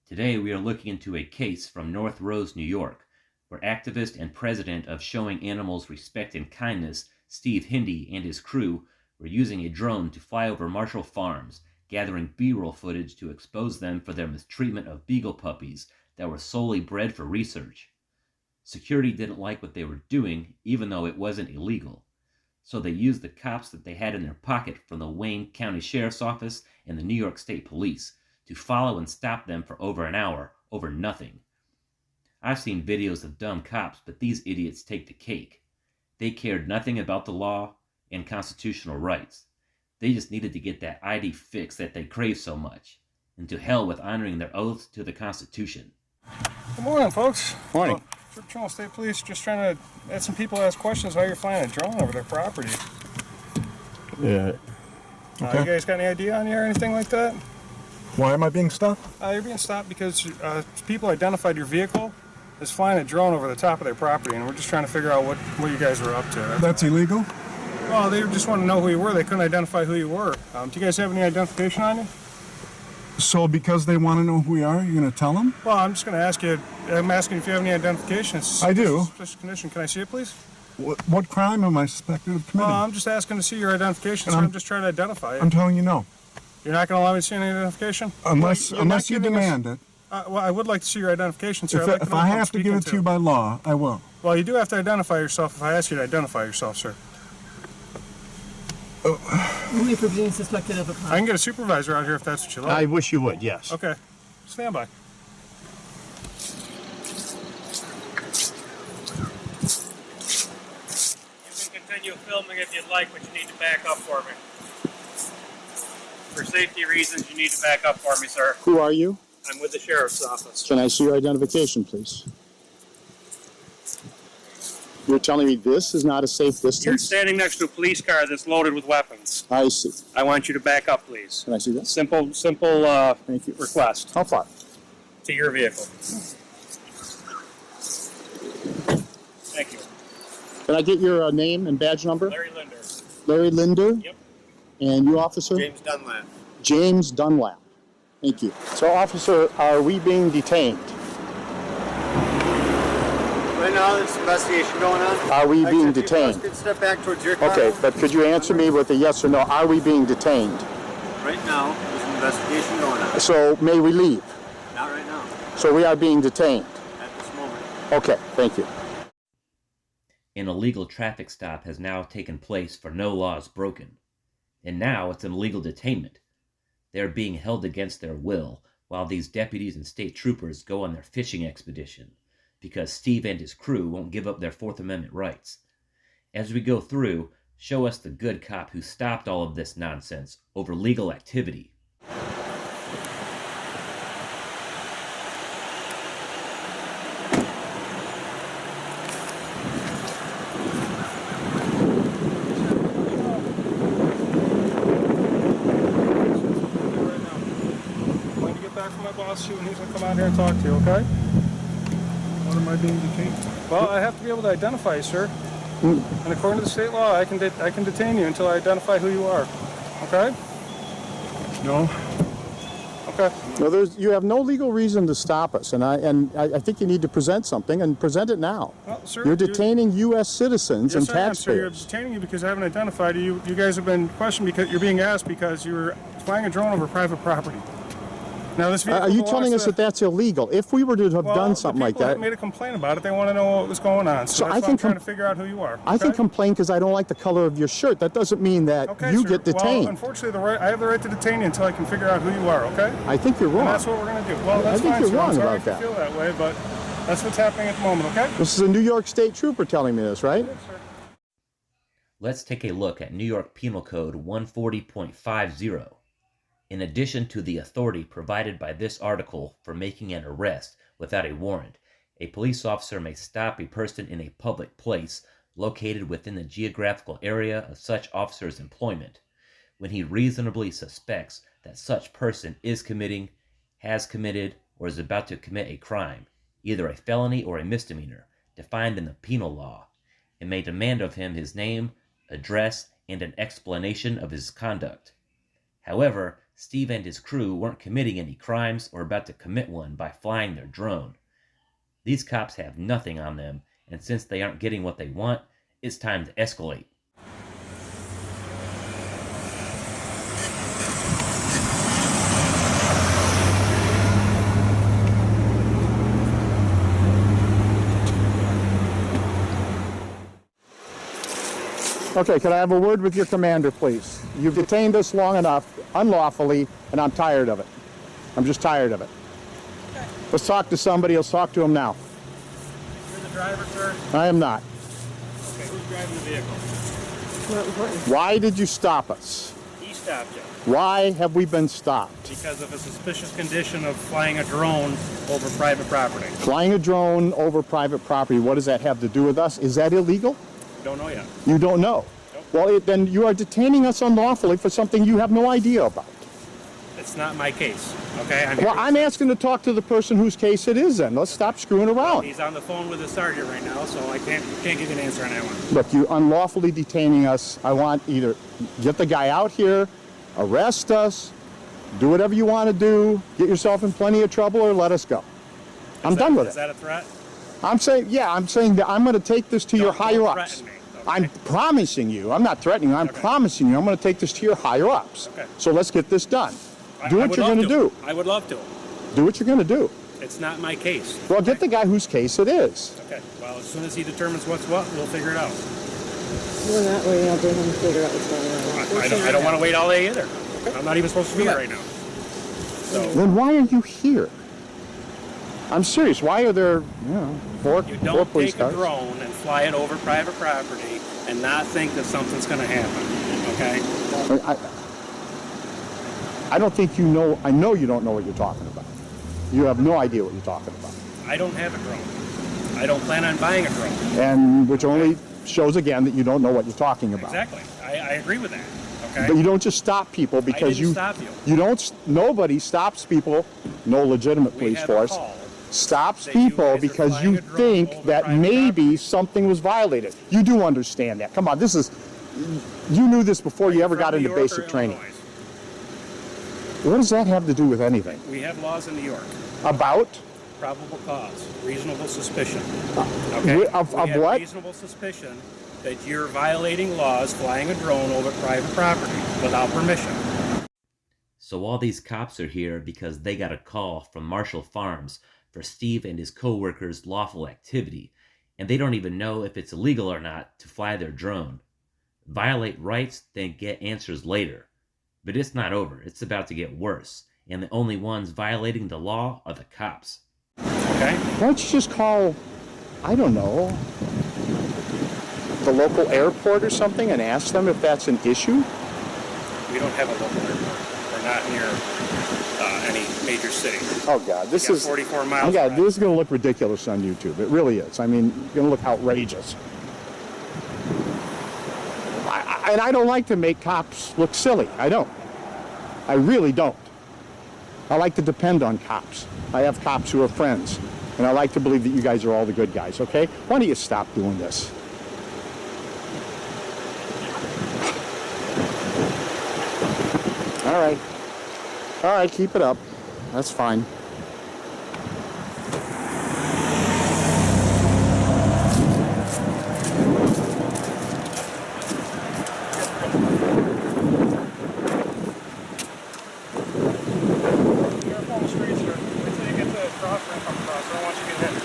Today we are looking into a case from North Rose, New York, where activist and president of Showing Animals Respect and Kindness, Steve Hindy, and his crew were using a drone to fly over Marshall Farms, gathering B-roll footage to expose them for their mistreatment of beagle puppies that were solely bred for research. Security didn't like what they were doing, even though it wasn't illegal. So they used the cops that they had in their pocket from the Wayne County Sheriff's Office and the New York State Police to follow and stop them for over an hour over nothing. I've seen videos of dumb cops, but these idiots take the cake. They cared nothing about the law and constitutional rights. They just needed to get that ID fix that they crave so much. And to hell with honoring their oaths to the Constitution. Good morning, folks. Morning. Churchill State Police, just trying to let some people ask questions while you're flying a drone over their property. Yeah. Okay. You guys got any idea on you or anything like that? Why am I being stopped? You're being stopped because people identified your vehicle as flying a drone over the top of their property, and we're just trying to figure out what you guys were up to. That's illegal? Well, they just want to know who you were. They couldn't identify who you were. Do you guys have any identification on you? So because they want to know who we are, you're going to tell them? Well, I'm just going to ask you. I'm asking if you have any identification. I do. Special condition. Can I see it, please? What crime am I suspected of committing? Well, I'm just asking to see your identification, so I'm just trying to identify it. I'm telling you no. You're not going to allow me to see any identification? Unless you demand it. Well, I would like to see your identification, sir. If I have to give it to you by law, I will. Well, you do have to identify yourself if I ask you to identify yourself, sir. Only for being suspected of a crime. I can get a supervisor out here if that's what you like. I wish you would, yes. Okay. Stand by. You can continue filming if you'd like, but you need to back up for me. For safety reasons, you need to back up for me, sir. Who are you? I'm with the Sheriff's Office. Can I see your identification, please? You're telling me this is not a safe distance? You're standing next to a police car that's loaded with weapons. I see. I want you to back up, please. Can I see that? Simple Thank you. request. How far? To your vehicle. Thank you. Can I get your name and badge number? Larry Linder. Larry Linder? Yep. And you, officer? James Dunlap. James Dunlap. Thank you. So, officer, are we being detained? Right now, there's an investigation going on. Are we being If you detained? could step back towards your car. Okay, but could you answer me with a yes or no? Are we being detained? Right now, there's an investigation going on. So, may we leave? Not right now. So, we are being detained. At this moment. Okay, thank you. An illegal traffic stop has now taken place for no laws broken. And now it's an illegal detainment. They are being held against their will while these deputies and state troopers go on their fishing expedition because Steve and his crew won't give up their Fourth Amendment rights. As we go through, show us the good cop who stopped all of this nonsense over legal activity. And he's going to come out here and talk to you, okay? What am I being detained? Well, I have to be able to identify you, sir. And according to the state law, I can detain you until I identify who you are. Okay? No. Okay. No, you have no legal reason to stop us, and I think you need to present something, and present it now. Well, sir, you're detaining U.S. citizens and taxpayers. Sir, you're detaining you because I haven't identified you. You guys have been questioned because you're being asked because you were flying a drone over private property. Now, this are you telling us that that's illegal? If we were to have done something like that, people made a complaint about it. They want to know what was going on. So that's why I'm trying to figure out who you are. Okay? I can complain because I don't like the color of your shirt. That doesn't mean that you get detained. Well, unfortunately, I have the right to detain you until I can figure out who you are. Okay? I think you're wrong. And that's what we're going to do. Well, that's I think you're wrong about that. I'm sorry if you feel that way, but that's what's happening at the moment. Okay? This is a New York State trooper telling me this, right? Yes, sir. Let's take a look at New York Penal Code 140.50. In addition to the authority provided by this article for making an arrest without a warrant, a police officer may stop a person in a public place located within the geographical area of such officer's employment when he reasonably suspects that such person is committing, has committed, or is about to commit a crime, either a felony or a misdemeanor, defined in the penal law, and may demand of him his name, address, and an explanation of his conduct. However, Steve and his crew weren't committing any crimes or about to commit one by flying their drone. These cops have nothing on them, and since they aren't getting what they want, it's time to escalate. Okay, can I have a word with your commander, please? You've detained us long enough, unlawfully, and I'm tired of it. I'm just tired of it. Okay. Let's talk to somebody. Let's talk to him now. You're the driver, sir? I am not. Okay, who's driving the vehicle? Not important. Why did you stop us? He stopped you. Why have we been stopped? Because of a suspicious condition of flying a drone over private property. Flying a drone over private property, what does that have to do with us? Is that illegal? Don't know yet. You don't know? Nope. Well, then you are detaining us unlawfully for something you have no idea about. It's not my case, okay? Well, I'm asking to talk to the person whose case it is then. Let's stop screwing around. He's on the phone with the sergeant right now, so I can't give you an answer on that one. Look, you unlawfully detaining us. I want either get the guy out here, arrest us, do whatever you want to do, get yourself in plenty of trouble, or let us go. I'm done with it. Is that a threat? I'm saying that I'm going to take this to your higher ups. Threaten me, okay? I'm promising you. I'm not threatening you. I'm promising you. I'm going to take this to your higher ups. Okay. So let's get this done. Do I what would you're love going to do. I would love to. Do what you're going to do. It's not my case. Well, get the guy whose case it is. Okay. Well, as soon as he determines what's what, we'll figure it out. We're not waiting all day to figure out what's going on. I don't want to wait all day either. I'm not even supposed to be here right now. So Then why are you here? I'm serious. Why are there, four you police don't take a cars? drone and fly it over private property and not think that something's going to happen. Okay. I don't think you know. I know you don't know what you're talking about. You have no idea what you're talking about. I don't have a drone. I don't plan on buying a drone. And which only shows again that you don't know what you're talking about. Exactly. I agree with that. Okay. But you don't just stop people because I didn't stop you. You don't. Nobody stops people. No legitimate We police had a force call stops that you people guys are because flying you a drone think over that private maybe property. something was violated. You do understand that. Come on, this is. You knew this before you ever From got New into York or basic training. Illinois? What does that have to do with anything? We have laws in New York. About? Probable cause, reasonable suspicion. Of We have what? reasonable suspicion that you're violating laws flying a drone over private property without permission. So all these cops are here because they got a call from Marshall Farms for Steve and his co-workers' lawful activity, and they don't even know if it's illegal or not to fly their drone. Violate rights, then get answers later. But it's not over. It's about to get worse, and the only ones violating the law are the cops. Okay? Why don't you just call, I don't know, the local airport or something and ask them if that's an issue? We don't have a local airport. We're not near any major city. Oh God, this We got is 44 miles. Oh God, from this is going to look ridiculous on YouTube. It really is. I mean, it's going to look outrageous. And I don't like to make cops look silly. I don't. I really don't. I like to depend on cops. I have cops who are friends, and I like to believe that you guys are all the good guys. Okay? Why don't you stop doing this? All right. All right, keep it up. That's fine. Careful on the street, sir. Until you get the cross ramp across. I don't want you to get hit.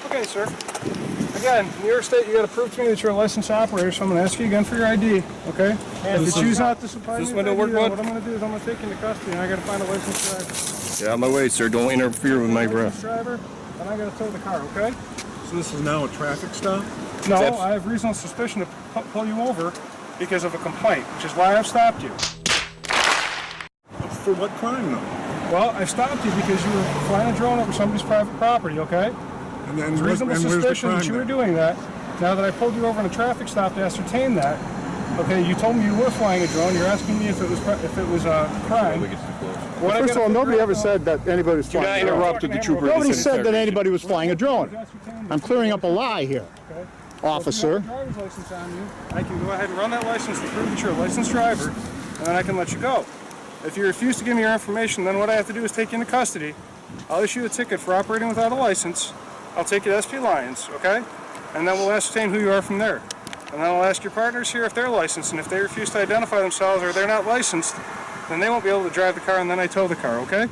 Okay, sir. Again, in New York State, you got to prove to me that you're a licensed operator, so I'm going to ask you again for your ID, okay? If you choose not to supply me this with window ID, work, then bud? what I'm going to do is I'm going to take you into custody, and I got to find a licensed driver. Get out of my way, sir. Don't interfere with my Licensed breath. driver, and I got to tow the car, okay? So this is now a traffic stop? No, That's- I have reasonable suspicion to pull you over because of a complaint, which is why I've stopped you. For what crime though? Well, I stopped you because you were flying a drone over somebody's private property, okay? And then There's reasonable where's the suspicion that crime you were then? doing that. Now that I pulled you over in a traffic stop to ascertain that, okay, you told me you were flying a drone. You're asking me if it was a crime. What I First of gotta all, nobody figure ever out said that anybody was Do not flying a drone. interrupt the trooper. Nobody This is said that interrogation. anybody was flying a drone. I'm clearing up a lie here. Okay. officer. If you have a driver's license on you, I can go ahead and run that license to prove that you're a licensed driver, and then I can let you go. If you refuse to give me your information, then what I have to do is take you into custody. I'll issue a ticket for operating without a license. I'll take you to SP Lyons, okay? And then we'll ascertain who you are from there. And then I'll ask your partners here if they're licensed, and if they refuse to identify themselves or they're not licensed, then they won't be able to drive the car, and then I tow the car, okay?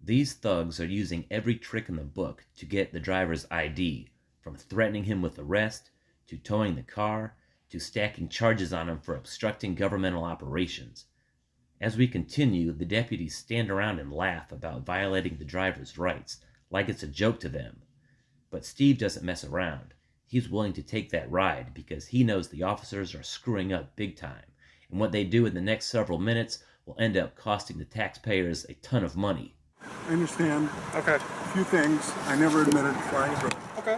These thugs are using every trick in the book to get the driver's ID, from threatening him with arrest, to towing the car, to stacking charges on him for obstructing governmental operations. As we continue, the deputies stand around and laugh about violating the driver's rights, like it's a joke to them. But Steve doesn't mess around. He's willing to take that ride because he knows the officers are screwing up big time, and what they do in the next several minutes will end up costing the taxpayers a ton of money. I understand. Okay. A few things. I never admitted flying a drone. Okay.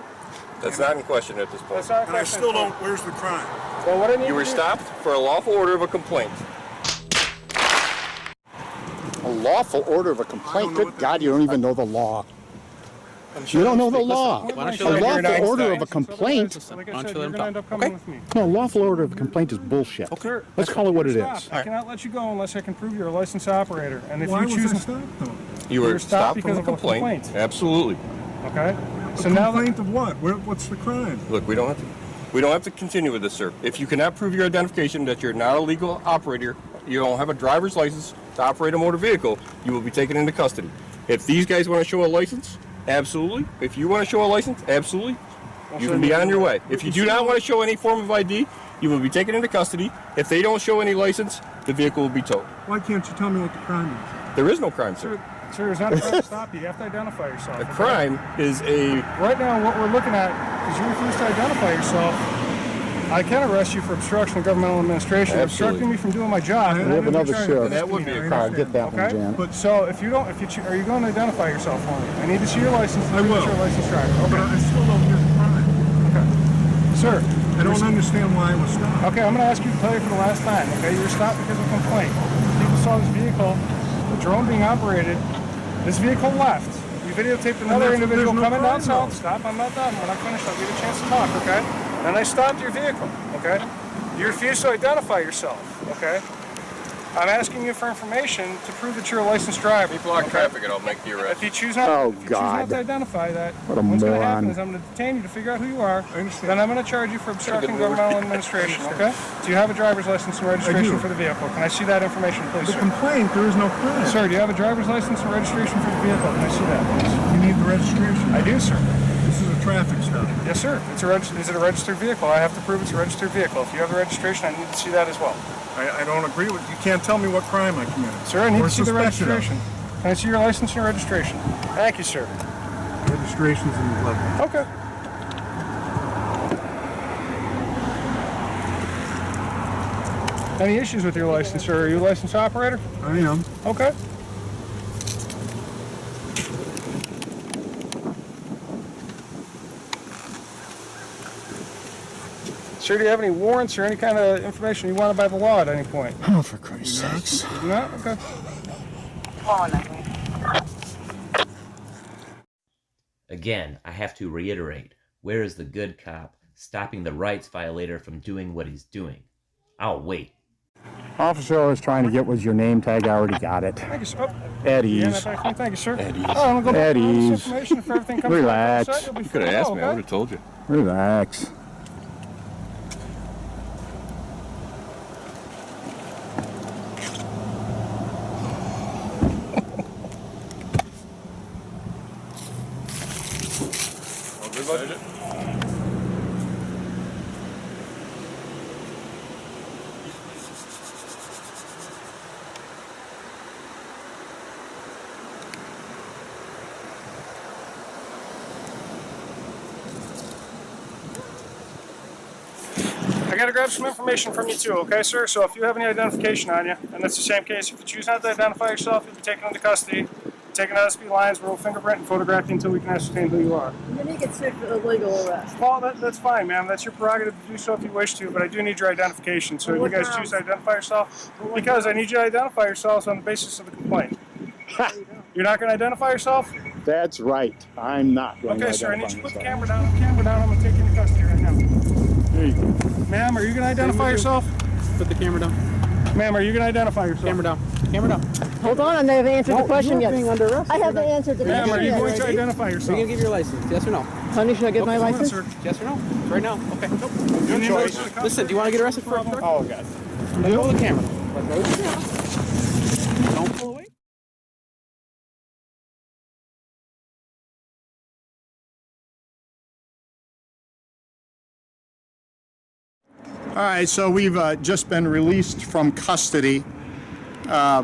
That's not in question at this point. That's not a And I question. still don't. Where's the crime? Well, what I need You were to do- stopped for a lawful order of a complaint. A lawful order of a complaint? know Good what that God, you don't even know the law. You don't know the law. Why don't you A let me lawful hear order it? of a complaint? So like I Why don't said, you let you're him going to talk? end up coming Okay. with me. No, a lawful order of a complaint is bullshit. Sir, Let's call it what it stop. is. I cannot let you go unless I can prove you're a licensed operator. And if Why you was choose, I stopped though? You were were stopped stopped from because a of a complaint. complaint. Absolutely. okay. A So now, complaint of what? What's the crime? Look, we don't have to continue with this, sir. If you cannot prove your identification that you're not a legal operator, you don't have a driver's license to operate a motor vehicle, you will be taken into custody. If these guys want to show a license, absolutely. If you want to show a license, absolutely. You can be on your way. If you do not want to show any form of ID, you will be taken into custody. If they don't show any license, the vehicle will be towed. Why can't you tell me what the crime is? There is no crime, sir. sir, there's not a crime to stop you. You have to identify yourself. A okay? crime is a... Right now, what we're looking at is you refuse to identify yourself. I can arrest you for obstruction of governmental administration, Absolutely. obstructing me from doing my job. We and We have then another trying to sheriff. That would be a car. Get that one, Okay? Jan. But So if you don't, are you going to identify yourself for me? I need to see your license. I will. Your license driver. but I still don't hear the crime. Okay. Sir, I don't understand why I was stopped. okay, I'm going to ask you to tell you for the last time. Okay, you were stopped because of a complaint. People saw this vehicle, the drone being operated. This vehicle left. You videotaped another there's individual no coming down crime, south. Stop, I'm not done. When I'm finished, I'll give you a chance to talk, okay? And I stopped your vehicle, okay? You refuse to identify yourself, okay? I'm asking you for information to prove that you're a licensed driver. You block traffic and I'll make the If arrest. you choose not, Oh, if you choose not God. to identify that, What a what's going to moron. happen is I'm going to detain you to figure out who you are. I understand. Then I'm going to charge you for obstructing good move. governmental administration, okay? Do you have a driver's license and registration do. for the vehicle? Can I see that information, please, The sir? complaint, there is no crime. Sir, do you have a driver's license and registration for the vehicle? Can I see that, please? You need the registration. I do, sir. This is a traffic stop. Yes, sir. Is it a registered vehicle? I have to prove it's a registered vehicle. If you have the registration, I need to see that as well. I don't agree with you. Can't tell me what crime I committed. Sir, I need Or to see the suspected of. registration. Can I see your license and your registration? Thank you, sir. Registration's in the level. Okay. Any issues with your license, sir? Are you a licensed operator? I am. Okay. Sir, do you have any warrants or any kind of information you wanted by the law at any point? Oh, for Christ's sakes. No? Okay. Again, I have to reiterate, where is the good cop stopping the rights violator from doing what he's doing? I'll wait. Officer, I was trying to get was your name tag. I already got it. Thank you, sir. Oh, Eddie's. thank you, sir. Eddie's. Oh, I'm going to go back to all Eddie's. this information. If everything comes Relax. back on the site, you'll be You could have free to asked go, me. I okay? would have told you. Relax. I got to grab some information from you too, okay, sir? So if you have any identification on you, and it's the same case, if you choose not to identify yourself, you'll be taken into custody, taken to SP Lyons, where we'll fingerprint and photograph you until we can ascertain who you are. And then you get sick of illegal arrest. Well, that's fine, ma'am. That's your prerogative to do so if you wish to, but I do need your identification. So if you What guys grounds? choose to identify yourself, because I need you to identify yourselves on the basis of the complaint. You're not going to identify yourself? That's right. I'm not going Okay, to sir, I need identify you to put the myself. camera down. I'm going to take you into custody right now. Hey, Ma'am, are you going to identify yourself? Put the camera down. Ma'am, are you going to identify yourself? Camera down. Camera down. Hold on, I haven't answered the question yet. Being under arrest. I haven't answered the Ma'am, question are you yet. going to identify Are you yourself? gonna give your license? Yes or no? Honey, should I get my Come on, license? sir. Yes or no? Right now. Okay. Nope. Good choice. Listen, do you want to get arrested for obstruction? Oh, God. Let go of the camera. Let go of the camera. Don't pull away. All right, so we've just been released from custody. I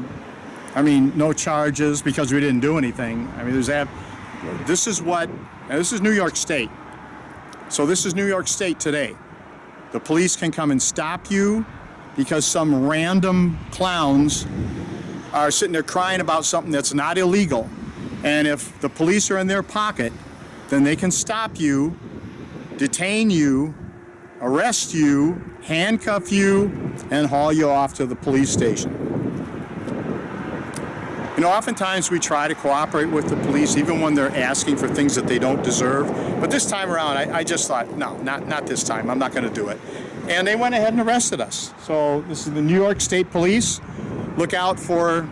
mean, no charges because we didn't do anything. I mean, this is New York State. So this is New York State today. The police can come and stop you because some random clowns are sitting there crying about something that's not illegal. And if the police are in their pocket, then they can stop you, detain you, arrest you, handcuff you, and haul you off to the police station. You know, oftentimes we try to cooperate with the police even when they're asking for things that they don't deserve. But this time around, I just thought, no, not this time. I'm not going to do it. And they went ahead and arrested us. So this is the New York State Police. Look out for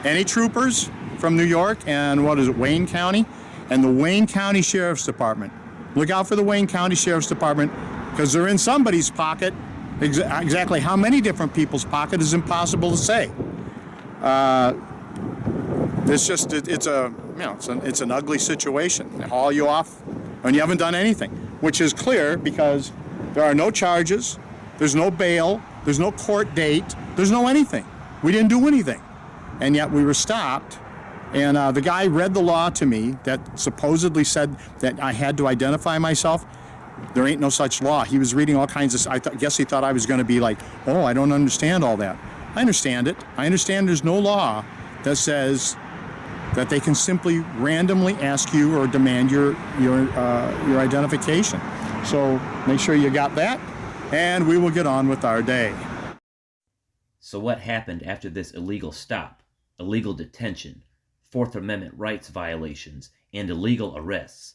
any troopers from New York and Wayne County, and the Wayne County Sheriff's Department. Look out for the Wayne County Sheriff's Department because they're in somebody's pocket. Exactly how many different people's pocket is impossible to say. It's an ugly situation. They haul you off when you haven't done anything, which is clear because there are no charges, there's no bail, there's no court date, there's no anything. We didn't do anything, and yet we were stopped. And the guy read the law to me that supposedly said that I had to identify myself. There ain't no such law. He was reading all kinds of, I guess he thought I was going to be like, oh, I don't understand all that. I understand it. I understand there's no law that says that they can simply randomly ask you or demand your identification. So make sure you got that, and we will get on with our day. So what happened after this illegal stop, illegal detention, Fourth Amendment rights violations, and illegal arrests?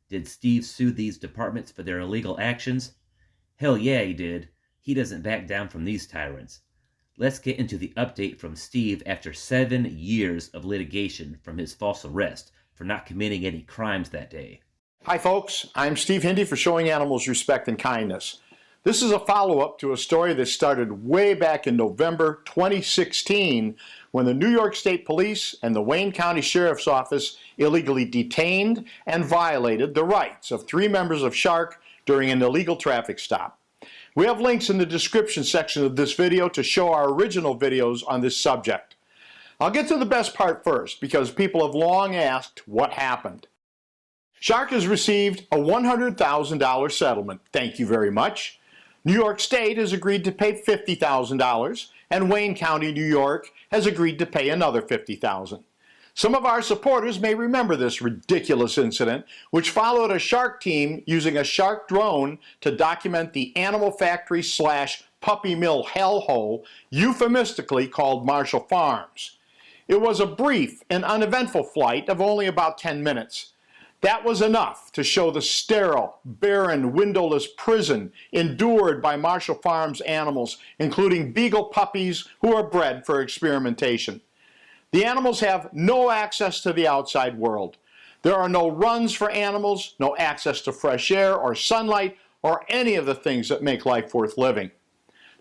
Did Steve sue these departments for their illegal actions? Hell yeah, he did. He doesn't back down from these tyrants. Let's get into the update from Steve after 7 years of litigation from his false arrest for not committing any crimes that day. Hi folks, I'm Steve Hindy for Showing Animals Respect and Kindness. This is a follow-up to a story that started way back in November 2016 when the New York State Police and the Wayne County Sheriff's Office illegally detained and violated the rights of 3 members of S.H.A.R.K during an illegal traffic stop. We have links in the description section of this video to show our original videos on this subject. I'll get to the best part first because people have long asked what happened. S.H.A.R.K has received a $100,000 settlement. Thank you very much. New York State has agreed to pay $50,000, and Wayne County, New York has agreed to pay another $50,000. Some of our supporters may remember this ridiculous incident, which followed a S.H.A.R.K team using a S.H.A.R.K drone to document the animal factory / puppy mill hellhole, euphemistically called Marshall Farms. It was a brief and uneventful flight of only about 10 minutes. That was enough to show the sterile, barren, windowless prison endured by Marshall Farms animals, including beagle puppies who are bred for experimentation. The animals have no access to the outside world. There are no runs for animals, no access to fresh air or sunlight, or any of the things that make life worth living.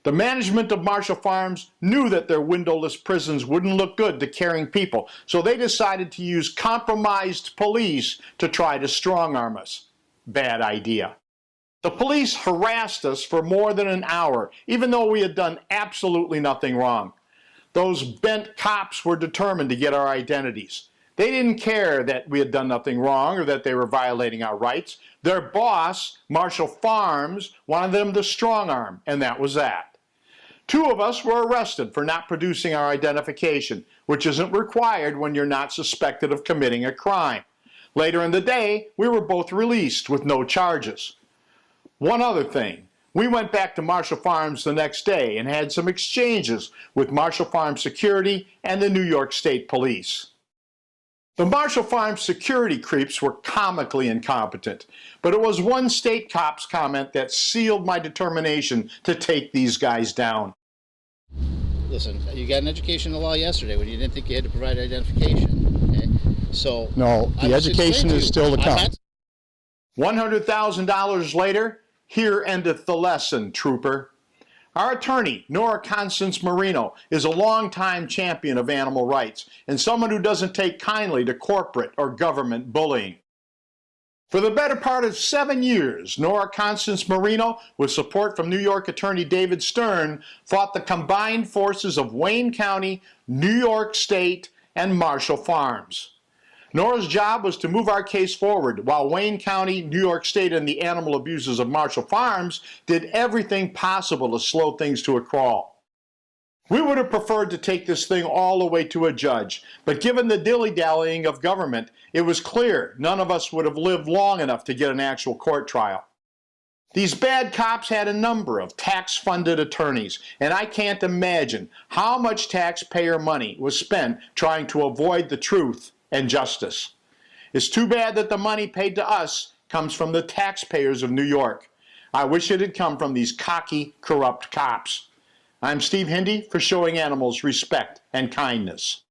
The management of Marshall Farms knew that their windowless prisons wouldn't look good to caring people, so they decided to use compromised police to try to strong-arm us. Bad idea. The police harassed us for more than an hour, even though we had done absolutely nothing wrong. Those bent cops were determined to get our identities. They didn't care that we had done nothing wrong or that they were violating our rights. Their boss, Marshall Farms, wanted them to strong-arm, and that was that. 2 of us were arrested for not producing our identification, which isn't required when you're not suspected of committing a crime. Later in the day, we were both released with no charges. One other thing. We went back to Marshall Farms the next day and had some exchanges with Marshall Farms security and the New York State Police. The Marshall Farms security creeps were comically incompetent, but it was one state cop's comment that sealed my determination to take these guys down. Listen, you got an education in the law yesterday when you didn't think you had to provide identification. Okay? So No, the education is still to come. $100,000 later, here endeth the lesson, trooper. Our attorney, Nora Constance Marino, is a longtime champion of animal rights and someone who doesn't take kindly to corporate or government bullying. For the better part of 7 years, Nora Constance Marino, with support from New York Attorney David Stern, fought the combined forces of Wayne County, New York State, and Marshall Farms. Nora's job was to move our case forward, while Wayne County, New York State, and the animal abusers of Marshall Farms did everything possible to slow things to a crawl. We would have preferred to take this thing all the way to a judge, but given the dilly-dallying of government, it was clear none of us would have lived long enough to get an actual court trial. These bad cops had a number of tax-funded attorneys, and I can't imagine how much taxpayer money was spent trying to avoid the truth and justice. It's too bad that the money paid to us comes from the taxpayers of New York. I wish it had come from these cocky, corrupt cops. I'm Steve Hindy for showing animals respect and kindness.